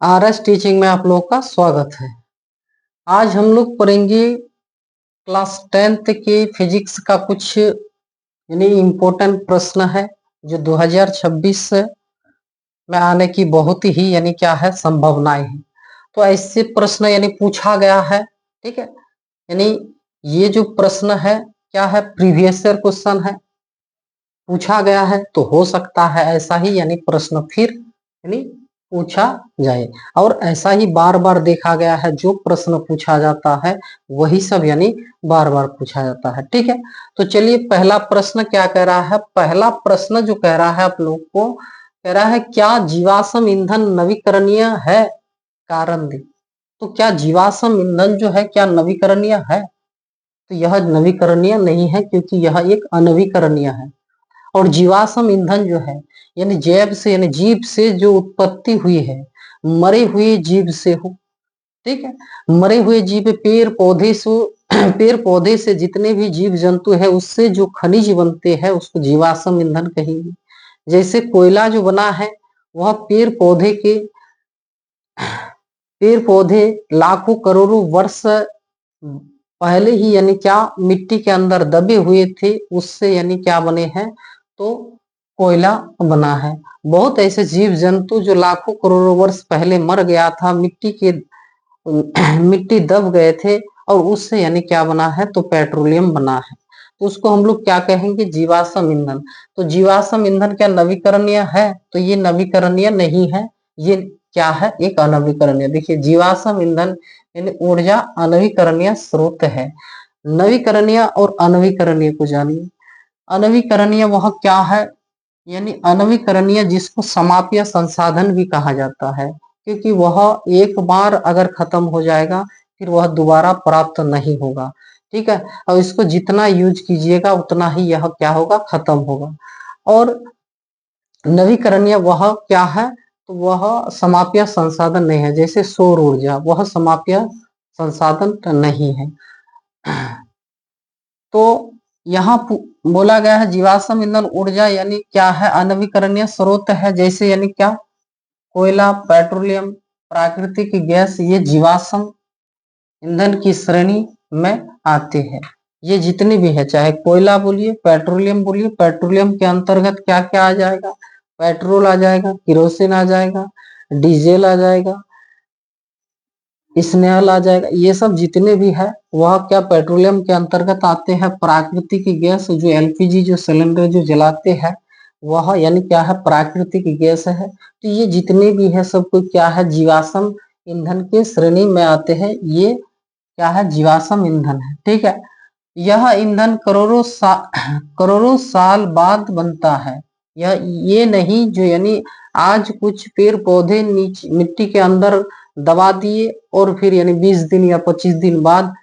RS teaching में आप लोगों का स्वागत है। आज हम लोग पढ़ेंगे क्लास 10th के फिजिक्स का कुछ यानी इम्पोर्टेंट प्रश्न है जो 2026 में आने की बहुत ही यानी क्या है संभावनाएं हैं। तो ऐसे प्रश्न यानी पूछा गया है, ठीक है। यानी ये जो प्रश्न है क्या है, प्रीवियस ईयर क्वेश्चन है, पूछा गया है, तो हो सकता है ऐसा ही यानी प्रश्न फिर यानी पूछा जाए। और ऐसा ही बार बार देखा गया है, जो प्रश्न पूछा जाता है वही सब यानी बार बार पूछा जाता है, ठीक है। तो चलिए पहला प्रश्न क्या कह रहा है। पहला प्रश्न जो कह रहा है आप लोग को, कह रहा है क्या जीवाश्म ईंधन नवीकरणीय है, कारण दे। तो क्या जीवाश्म ईंधन जो है क्या नवीकरणीय है? तो यह नवीकरणीय नहीं है, क्योंकि यह एक अनवीकरणीय है। और जीवाश्म ईंधन जो है यानी जैव से यानी जीव से जो उत्पत्ति हुई है, मरे हुए जीव से हो, ठीक है। मरे हुए जीव पेड़ पौधे से पेड़ पौधे से जितने भी जीव जंतु है उससे जो खनिज बनते हैं उसको जीवाश्म ईंधन कहेंगे। जैसे कोयला जो बना है वह पेड़ पौधे लाखों करोड़ों वर्ष पहले ही यानी क्या मिट्टी के अंदर दबे हुए थे, उससे यानी क्या बने हैं, तो कोयला बना है। बहुत ऐसे जीव जंतु जो लाखों करोड़ों वर्ष पहले मर गया था, मिट्टी दब गए थे, और उससे यानी क्या बना है, तो पेट्रोलियम बना है। तो उसको हम लोग क्या कहेंगे, जीवाश्म ईंधन। तो जीवाश्म ईंधन क्या नवीकरणीय है? तो ये नवीकरणीय नहीं है, ये क्या है, एक अनवीकरणीय। देखिए जीवाश्म ईंधन यानी ऊर्जा अनवीकरणीय स्रोत है। नवीकरणीय और अनवीकरणीय को जानिए। अनवीकरणीय वह क्या है, यानी अनवीकरणीय जिसको समाप्य संसाधन भी कहा जाता है, क्योंकि वह एक बार अगर खत्म हो जाएगा फिर वह दोबारा प्राप्त नहीं होगा, ठीक है। और इसको जितना यूज कीजिएगा उतना ही यह क्या होगा, खत्म होगा। और नवीकरणीय वह क्या है, तो वह समाप्य संसाधन नहीं है। जैसे सौर ऊर्जा वह समाप्य संसाधन नहीं है। तो यहाँ बोला गया है जीवाश्म ईंधन ऊर्जा यानी क्या है, अनवीकरणीय स्रोत है। जैसे यानी क्या, कोयला, पेट्रोलियम, प्राकृतिक गैस, ये जीवाश्म ईंधन की श्रेणी में आते हैं। ये जितने भी है, चाहे कोयला बोलिए, पेट्रोलियम बोलिए, पेट्रोलियम के अंतर्गत क्या क्या आ जाएगा, पेट्रोल आ जाएगा, किरोसिन आ जाएगा, डीजल आ जाएगा, स्नेहल आ जाएगा। ये सब जितने भी है वह क्या पेट्रोलियम के अंतर्गत आते हैं। प्राकृतिक गैस जो एलपीजी जो सिलेंडर जो जलाते हैं वह यानी क्या है, प्राकृतिक गैस है। तो ये जितने भी है सबको क्या है, जीवाश्म ईंधन के श्रेणी में आते हैं। ये क्या है, जीवाश्म ईंधन है, ठीक है। यह ईंधन करोड़ों साल बाद बनता है। ये नहीं जो यानी आज कुछ पेड़ पौधे नीचे मिट्टी के अंदर दबा दिए और फिर यानी 20 दिन या 25 दिन बाद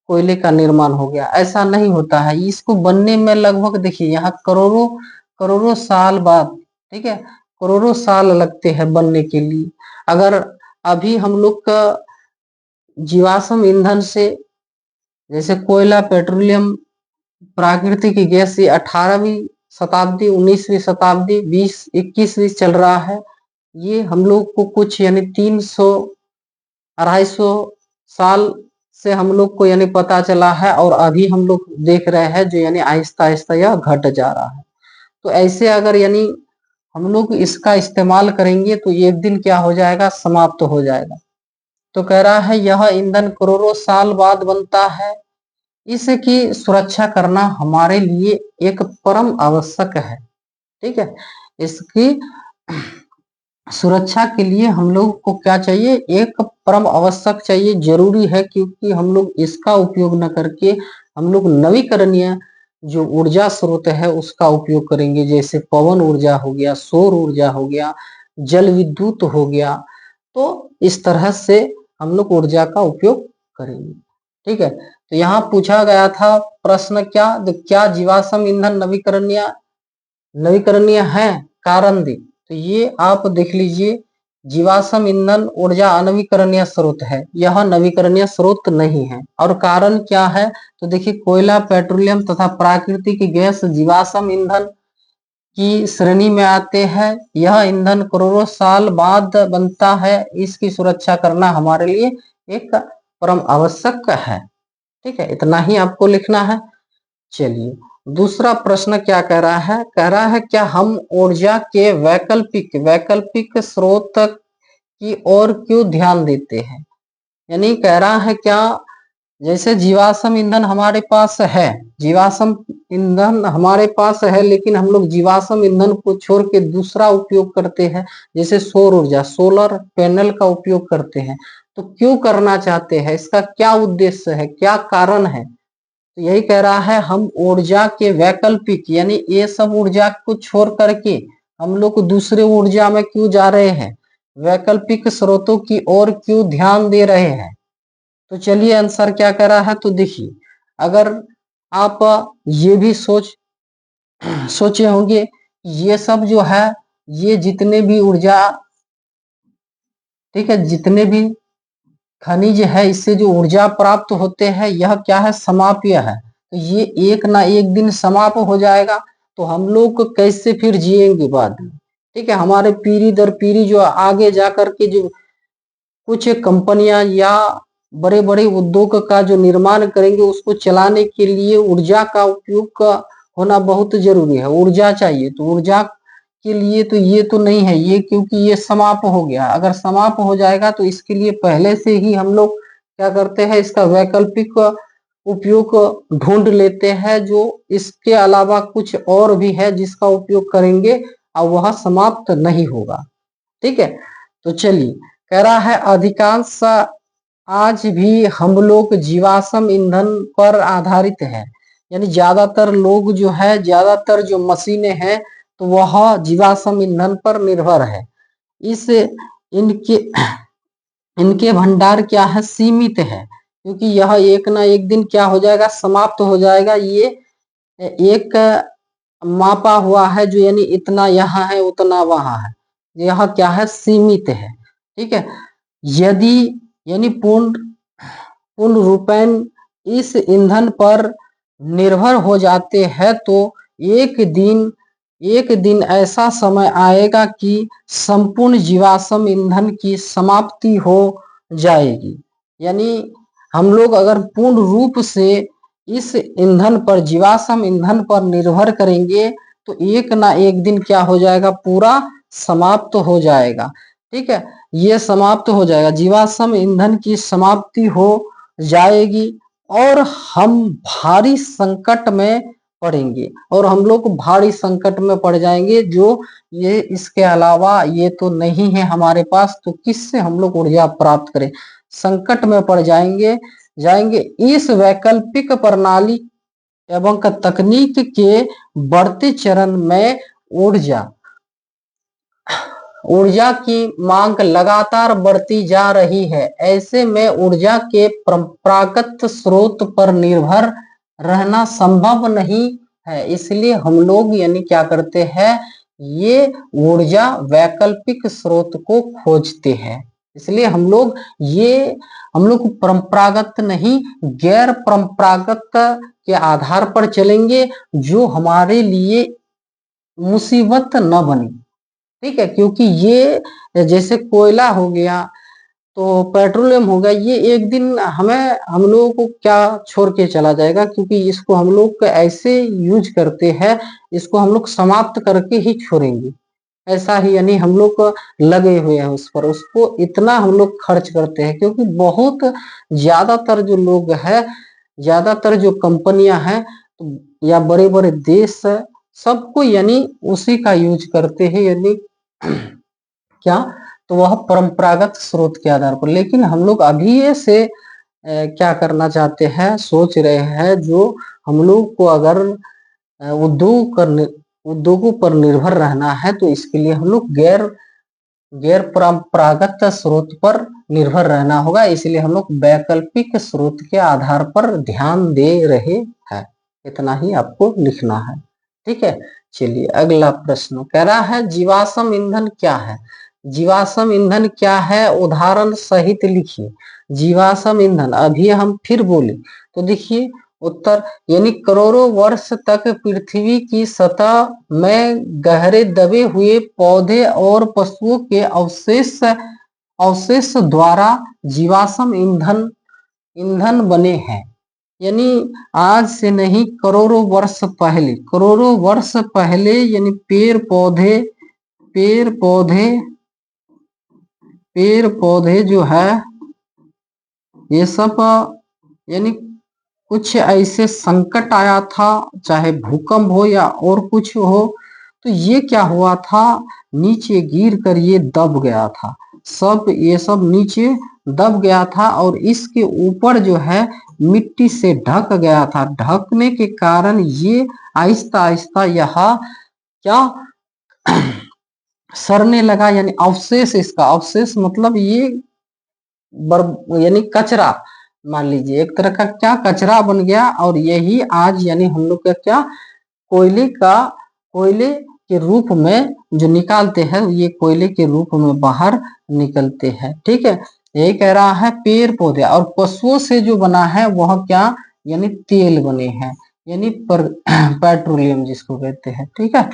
कोयले का निर्माण हो गया, ऐसा नहीं होता है। इसको बनने में लगभग देखिए यहाँ करोड़ों करोड़ों साल बाद, ठीक है, करोड़ों साल लगते हैं बनने के लिए। अगर अभी हम लोग का जीवाश्म ईंधन से जैसे कोयला, पेट्रोलियम, प्राकृतिक गैस, ये 18वीं शताब्दी, 19वीं शताब्दी, 20-21वीं चल रहा है। ये हम लोग को कुछ यानी 300 250 साल से हम लोग को यानी पता चला है, और अभी हम लोग देख रहे हैं जो यानी आहिस्ता आहिस्ता यह घट जा रहा है। तो ऐसे अगर यानी हम लोग इसका इस्तेमाल करेंगे तो एक दिन क्या हो जाएगा, समाप्त हो जाएगा। तो कह रहा है यह ईंधन करोड़ों साल बाद बनता है। इसकी सुरक्षा करना हमारे लिए एक परम आवश्यक है, ठीक है। इसकी सुरक्षा के लिए हम लोग को क्या चाहिए, एक परम आवश्यक चाहिए, जरूरी है, क्योंकि हम लोग इसका उपयोग न करके हम लोग नवीकरणीय जो ऊर्जा स्रोत है उसका उपयोग करेंगे। जैसे पवन ऊर्जा हो गया, सौर ऊर्जा हो गया, जल विद्युत हो गया। तो इस तरह से हम लोग ऊर्जा का उपयोग करेंगे, ठीक है। तो यहाँ पूछा गया था प्रश्न क्या, तो क्या जीवाश्म ईंधन नवीकरणीय नवीकरणीय है, कारण दे। तो ये आप देख लीजिए, जीवाश्म ईंधन ऊर्जा अनवीकरणीय स्रोत है, यह नवीकरणीय स्रोत नहीं है। और कारण क्या है, तो देखिए कोयला, पेट्रोलियम तथा प्राकृतिक गैस जीवाश्म ईंधन की श्रेणी में आते हैं। यह ईंधन करोड़ों साल बाद बनता है, इसकी सुरक्षा करना हमारे लिए एक परम आवश्यक है। ठीक है, इतना ही आपको लिखना है। चलिए दूसरा प्रश्न क्या कह रहा है, कह रहा है क्या हम ऊर्जा के वैकल्पिक वैकल्पिक स्रोत की ओर क्यों ध्यान देते हैं। यानी कह रहा है क्या, जैसे जीवाश्म ईंधन हमारे पास है, जीवाश्म ईंधन हमारे पास है, लेकिन हम लोग जीवाश्म ईंधन को छोड़ के दूसरा उपयोग करते हैं, जैसे सौर ऊर्जा, सोलर पैनल का उपयोग करते हैं। तो क्यों करना चाहते हैं, इसका क्या उद्देश्य है, क्या कारण है। तो यही कह रहा है हम ऊर्जा के वैकल्पिक यानी ये सब ऊर्जा को छोड़ करके हम लोग दूसरे ऊर्जा में क्यों जा रहे हैं, वैकल्पिक स्रोतों की ओर क्यों ध्यान दे रहे हैं। तो चलिए आंसर क्या कह रहा है, तो देखिए अगर आप ये भी सोचे होंगे, ये सब जो है, ये जितने भी ऊर्जा, ठीक है, जितने भी खनिज है, इससे जो ऊर्जा प्राप्त होते हैं, यह क्या है, समाप्य है। तो ये एक ना एक दिन समाप्त हो जाएगा, तो हम लोग कैसे फिर जिएंगे बाद में। ठीक है, हमारे पीढ़ी दर पीढ़ी जो आगे जा करके जो कुछ कंपनियां या बड़े बड़े उद्योग का जो निर्माण करेंगे, उसको चलाने के लिए ऊर्जा का उपयोग का होना बहुत जरूरी है, ऊर्जा चाहिए। तो ऊर्जा के लिए तो ये तो नहीं है ये, क्योंकि ये समाप्त हो गया। अगर समाप्त हो जाएगा तो इसके लिए पहले से ही हम लोग क्या करते हैं, इसका वैकल्पिक उपयोग ढूंढ लेते हैं, जो इसके अलावा कुछ और भी है जिसका उपयोग करेंगे और वह समाप्त नहीं होगा। ठीक है, तो चलिए कह रहा है अधिकांश आज भी हम लोग जीवाश्म ईंधन पर आधारित है। यानी ज्यादातर लोग जो है, ज्यादातर जो मशीनें हैं, तो वह जीवाश्म ईंधन पर निर्भर है। इस इनके इनके भंडार क्या है, सीमित है, क्योंकि यह एक ना एक दिन क्या हो जाएगा, समाप्त हो जाएगा। ये एक मापा हुआ है, जो यानी इतना यहाँ है उतना वहां है, यह क्या है, सीमित है। ठीक है, यदि यानी पूर्ण रूपेण इस ईंधन पर निर्भर हो जाते हैं, तो एक दिन ऐसा समय आएगा कि संपूर्ण जीवाश्म ईंधन की समाप्ति हो जाएगी। यानी हम लोग अगर पूर्ण रूप से इस ईंधन पर, जीवाश्म ईंधन पर निर्भर करेंगे, तो एक ना एक दिन क्या हो जाएगा, पूरा समाप्त हो जाएगा। ठीक है, ये समाप्त हो जाएगा, जीवाश्म ईंधन की समाप्ति हो जाएगी और हम भारी संकट में पड़ेंगे, और हम लोग भारी संकट में पड़ जाएंगे। जो ये इसके अलावा ये तो नहीं है हमारे पास, तो किससे हम लोग ऊर्जा प्राप्त करें, संकट में पड़ जाएंगे। इस वैकल्पिक प्रणाली एवं तकनीक के बढ़ते चरण में ऊर्जा की मांग लगातार बढ़ती जा रही है। ऐसे में ऊर्जा के परंपरागत स्रोत पर निर्भर रहना संभव नहीं है। इसलिए हम लोग यानी क्या करते हैं, ये ऊर्जा वैकल्पिक स्रोत को खोजते हैं। इसलिए हम लोग परंपरागत नहीं, गैर परंपरागत के आधार पर चलेंगे, जो हमारे लिए मुसीबत न बने। ठीक है, क्योंकि ये जैसे कोयला हो गया, तो पेट्रोलियम हो गया, ये एक दिन हम लोगों को क्या छोड़ के चला जाएगा, क्योंकि इसको हम लोग ऐसे यूज करते हैं, इसको हम लोग समाप्त करके ही छोड़ेंगे। ऐसा ही यानी हम लोग लगे हुए हैं उस पर, उसको इतना हम लोग खर्च करते हैं, क्योंकि बहुत ज्यादातर जो लोग हैं, ज्यादातर जो कंपनियां हैं, या बड़े बड़े देश है, सबको यानी उसी का यूज करते हैं, यानी क्या, तो वह परंपरागत स्रोत के आधार पर। लेकिन हम लोग अभी से क्या करना चाहते हैं, सोच रहे हैं, जो हम लोग को अगर उद्योगों पर निर्भर रहना है, तो इसके लिए हम लोग गैर परंपरागत स्रोत पर निर्भर रहना होगा। इसलिए हम लोग वैकल्पिक स्रोत के आधार पर ध्यान दे रहे हैं। इतना ही आपको लिखना है। ठीक है, चलिए अगला प्रश्न कह रहा है जीवाश्म ईंधन क्या है। जीवाश्म ईंधन क्या है, उदाहरण सहित लिखिए। जीवाश्म ईंधन, अभी हम फिर बोले तो देखिए, उत्तर यानी करोड़ों वर्ष तक पृथ्वी की सतह में गहरे दबे हुए पौधे और पशुओं के अवशेष द्वारा जीवाश्म ईंधन ईंधन बने हैं। यानी आज से नहीं, करोड़ों वर्ष पहले यानी पेड़ पौधे जो है ये सब यानी कुछ ऐसे संकट आया था, चाहे भूकंप हो या और कुछ हो, तो ये क्या हुआ था, नीचे गिर कर ये दब गया था। ये सब नीचे दब गया था और इसके ऊपर जो है मिट्टी से ढक गया था। ढकने के कारण ये आहिस्ता आहिस्ता यहाँ क्या सड़ने लगा। यानी अवशेष मतलब ये यानी कचरा, मान लीजिए एक तरह का क्या कचरा बन गया। और यही आज यानी हम लोग का क्या कोयले के रूप में जो निकालते हैं, ये कोयले के रूप में बाहर निकलते हैं। ठीक है, यही कह रहा है पेड़ पौधे और पशुओं से जो बना है वह क्या, यानी तेल बने हैं, यानी पेट्रोलियम जिसको कहते हैं। ठीक है,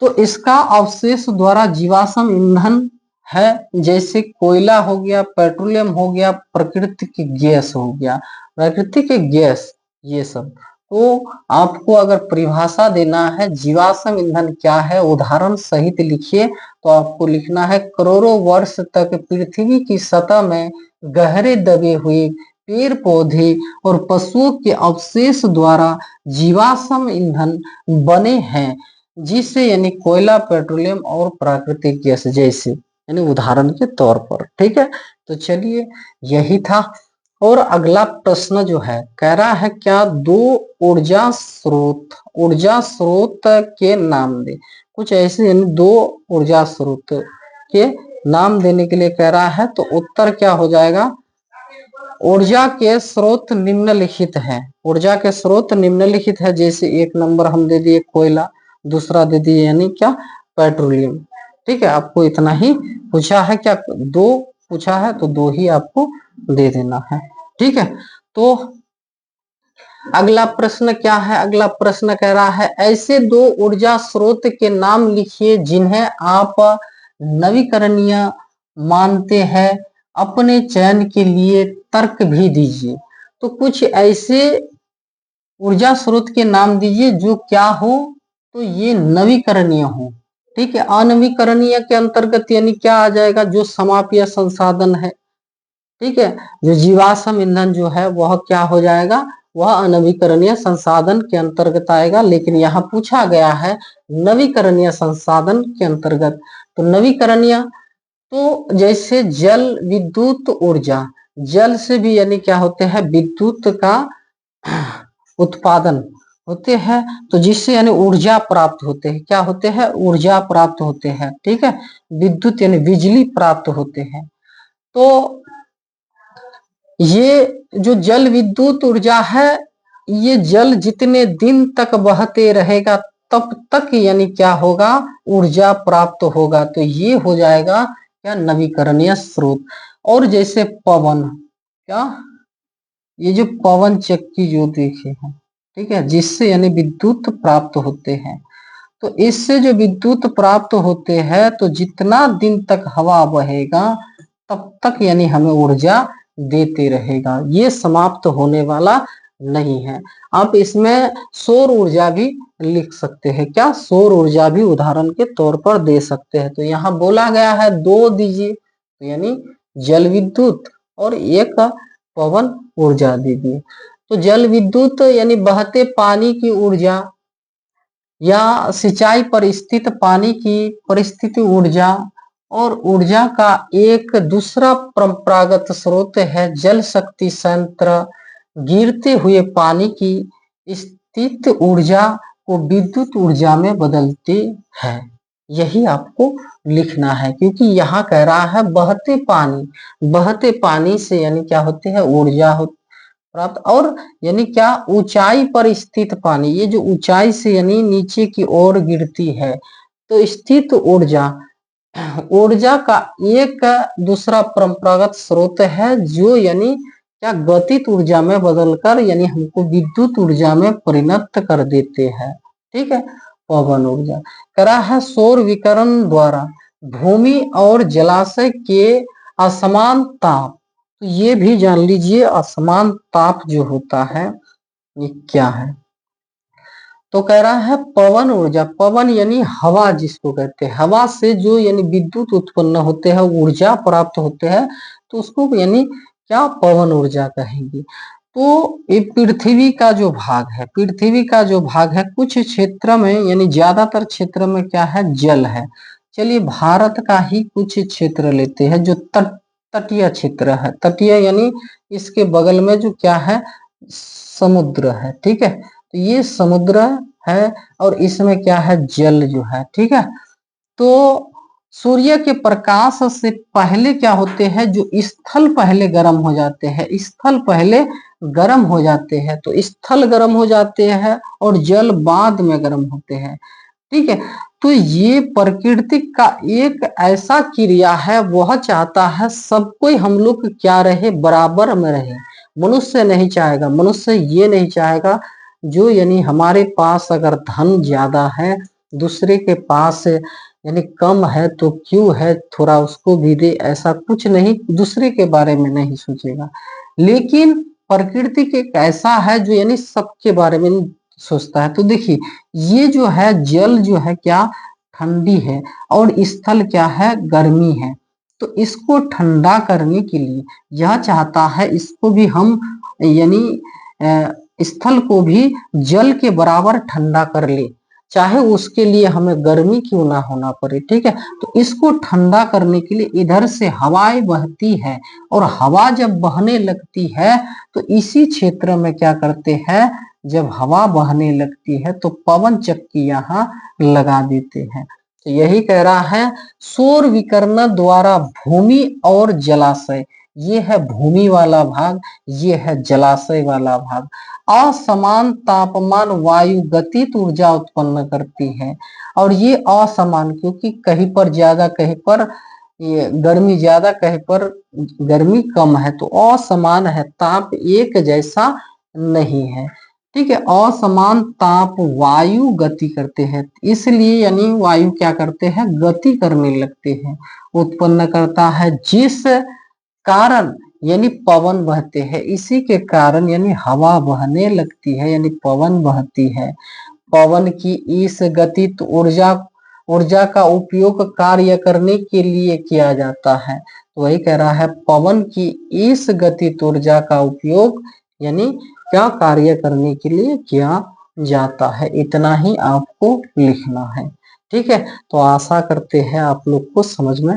तो इसका अवशेष द्वारा जीवाश्म ईंधन है, जैसे कोयला हो गया, पेट्रोलियम हो गया, प्राकृतिक गैस हो गया, प्राकृतिक गैस, ये सब। तो आपको अगर परिभाषा देना है जीवाश्म ईंधन क्या है, उदाहरण सहित लिखिए। तो आपको लिखना है करोड़ों वर्ष तक पृथ्वी की सतह में गहरे दबे हुए पेड़ पौधे और पशुओं के अवशेष द्वारा जीवाश्म ईंधन बने हैं, जिससे यानी कोयला, पेट्रोलियम और प्राकृतिक गैस जैसे, यानी उदाहरण के तौर पर। ठीक है, तो चलिए यही था। और अगला प्रश्न जो है कह रहा है क्या, दो ऊर्जा स्रोत के नाम दे। कुछ ऐसे यानी दो ऊर्जा स्रोत के नाम देने के लिए कह रहा है। तो उत्तर क्या हो जाएगा, ऊर्जा के स्रोत निम्नलिखित है। ऊर्जा के स्रोत निम्नलिखित है, जैसे एक नंबर हम दे दिए कोयला, दूसरा दे दिए यानी क्या, पेट्रोलियम। ठीक है, आपको इतना ही पूछा है, क्या दो पूछा है तो दो ही आपको दे देना है। ठीक है, तो अगला प्रश्न क्या है, अगला प्रश्न कह रहा है ऐसे दो ऊर्जा स्रोत के नाम लिखिए जिन्हें आप नवीकरणीय मानते हैं, अपने चयन के लिए तर्क भी दीजिए। तो कुछ ऐसे ऊर्जा स्रोत के नाम दीजिए जो क्या हो, तो ये नवीकरणीय हो। ठीक है, अनवीकरणीय के अंतर्गत यानी क्या आ जाएगा, जो समाप्य संसाधन है। ठीक है, जो जीवाश्म ईंधन जो है वह क्या हो जाएगा, वह अनवीकरणीय संसाधन के अंतर्गत आएगा। लेकिन यहाँ पूछा गया है नवीकरणीय संसाधन के अंतर्गत। तो नवीकरणीय तो जैसे जल विद्युत ऊर्जा, जल से भी यानी क्या होते हैं, विद्युत का उत्पादन होते हैं, तो जिससे यानी ऊर्जा प्राप्त होते हैं। क्या होते हैं, ऊर्जा प्राप्त होते हैं। ठीक है, विद्युत यानी बिजली प्राप्त होते हैं। तो ये जो जल विद्युत ऊर्जा है, ये जल जितने दिन तक बहते रहेगा तब तक यानी क्या होगा, ऊर्जा प्राप्त होगा। तो ये हो जाएगा क्या, नवीकरणीय स्रोत। और जैसे पवन, क्या ये जो पवन चक्की जो देखे हैं, ठीक है, जिससे यानी विद्युत प्राप्त होते हैं। तो इससे जो विद्युत प्राप्त होते हैं, तो जितना दिन तक हवा बहेगा तब तक यानी हमें ऊर्जा देते रहेगा, ये समाप्त होने वाला नहीं है। आप इसमें सौर ऊर्जा भी लिख सकते हैं। क्या, सौर ऊर्जा भी उदाहरण के तौर पर दे सकते हैं। तो यहाँ बोला गया है दो दीजिए, तो यानी जल विद्युत और एक पवन ऊर्जा दीजिए। तो जल विद्युत यानी बहते पानी की ऊर्जा या सिंचाई पर स्थित पानी की परिस्थिति ऊर्जा, और ऊर्जा का एक दूसरा परंपरागत स्रोत है जल शक्ति संयंत्र। गिरते हुए पानी की स्थित ऊर्जा को विद्युत ऊर्जा में बदलती है। यही आपको लिखना है, क्योंकि यहाँ कह रहा है बहते पानी से यानी क्या होते हैं, ऊर्जा प्राप्त। और यानी क्या, ऊंचाई पर स्थित पानी, ये जो ऊंचाई से यानी नीचे की ओर गिरती है, तो स्थित ऊर्जा का एक दूसरा परंपरागत स्रोत है जो यानी क्या गतित ऊर्जा में बदलकर यानी हमको विद्युत ऊर्जा में परिणत कर देते हैं। ठीक है, पवन ऊर्जा। करा है सौर विकिरण द्वारा भूमि और जलाशय के असमान ताप, तो ये भी जान लीजिए असमान ताप जो होता है ये क्या है। तो कह रहा है पवन ऊर्जा, पवन यानी हवा जिसको कहते हैं, हवा से जो यानी विद्युत उत्पन्न होते हैं, ऊर्जा प्राप्त होते हैं, तो उसको यानी क्या पवन ऊर्जा कहेंगे। तो ये पृथ्वी का जो भाग है, पृथ्वी का जो भाग है कुछ क्षेत्र में यानी ज्यादातर क्षेत्र में क्या है, जल है। चलिए भारत का ही कुछ क्षेत्र लेते हैं जो तटीय क्षेत्र है। तटीय यानी इसके बगल में जो क्या है, समुद्र है। ठीक है, तो ये समुद्र है और इसमें क्या है, जल जो है। ठीक है, तो सूर्य के प्रकाश से पहले क्या होते हैं, जो स्थल पहले गर्म हो जाते हैं, स्थल पहले गर्म हो जाते हैं, तो स्थल गर्म हो जाते हैं और जल बाद में गर्म होते हैं। ठीक है, तो ये प्रकृति का एक ऐसा क्रिया है, वह चाहता है सब कोई हम लोग क्या रहे, बराबर में रहे। मनुष्य नहीं चाहेगा, मनुष्य ये नहीं चाहेगा जो यानी हमारे पास अगर धन ज्यादा है, दूसरे के पास यानी कम है तो क्यों है, थोड़ा उसको भी दे, ऐसा कुछ नहीं, दूसरे के बारे में नहीं सोचेगा। लेकिन प्रकृति के ऐसा है जो यानी सबके बारे में सोचता है। तो देखिए ये जो है जल जो है क्या ठंडी है और स्थल क्या है, गर्मी है। तो इसको ठंडा करने के लिए यह चाहता है इसको भी हम यानी स्थल को भी जल के बराबर ठंडा कर ले, चाहे उसके लिए हमें गर्मी क्यों ना होना पड़े। ठीक है, तो इसको ठंडा करने के लिए इधर से हवाएं बहती है और हवा जब बहने लगती है तो इसी क्षेत्र में क्या करते हैं, जब हवा बहने लगती है तो पवन चक्की यहाँ लगा देते हैं। तो यही कह रहा है सौर विकिरण द्वारा भूमि और जलाशय, ये है भूमि वाला भाग, ये है जलाशय वाला भाग, असमान तापमान वायु गतित ऊर्जा उत्पन्न करती है। और ये असमान क्योंकि कहीं पर ज्यादा, कहीं पर ये गर्मी ज्यादा, कहीं पर गर्मी कम है, तो असमान है, ताप एक जैसा नहीं है। ठीक है, असमान ताप वायु गति करते हैं, इसलिए यानी वायु क्या करते हैं, गति करने लगते हैं, उत्पन्न करता है, जिस कारण यानी पवन बहते हैं, इसी के कारण यानी हवा बहने लगती है, यानी पवन बहती है। पवन की इस गतित ऊर्जा का उपयोग कार्य करने के लिए किया जाता है। तो वही कह रहा है पवन की इस गतित ऊर्जा का उपयोग यानी क्या कार्य करने के लिए किया जाता है, इतना ही आपको लिखना है। ठीक है, तो आशा करते हैं आप लोग को समझ में